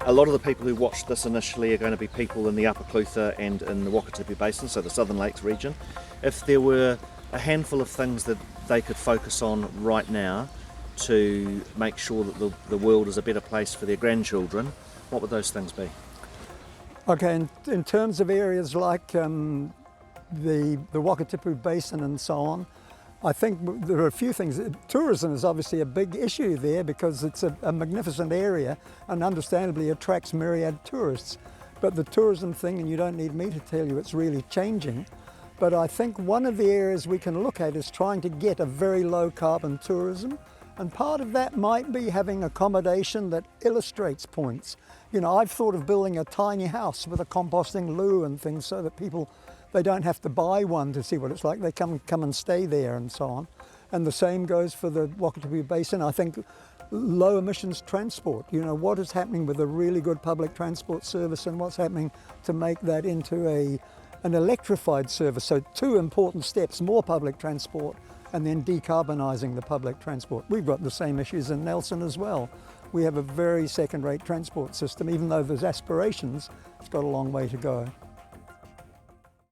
A lot of the people who watched this initially are going to be people in the Upper Clutha and in the Wakatipu Basin, so the Southern Lakes region. If there were a handful of things that they could focus on right now to make sure that the world is a better place for their grandchildren, what would those things be? Okay, in terms of areas like the Wakatipu Basin and so on, I think there are a few things. Tourism is obviously a big issue there because it's a magnificent area and understandably attracts myriad tourists. But the tourism thing, and you don't need me to tell you, it's really changing. But I think one of the areas we can look at is trying to get a very low carbon tourism. And part of that might be having accommodation that illustrates points. You know, I've thought of building a tiny house with a composting loo and things so that people, they don't have to buy one to see what it's like. They come and stay there and so on. And the same goes for the Wakatipu Basin. I think low emissions transport, you know, what is happening with a really good public transport service and what's happening to make that into an electrified service. So two important steps, more public transport and then decarbonising the public transport. We've got the same issues in Nelson as well. We have a very second-rate transport system. Even though there's aspirations, it's got a long way to go.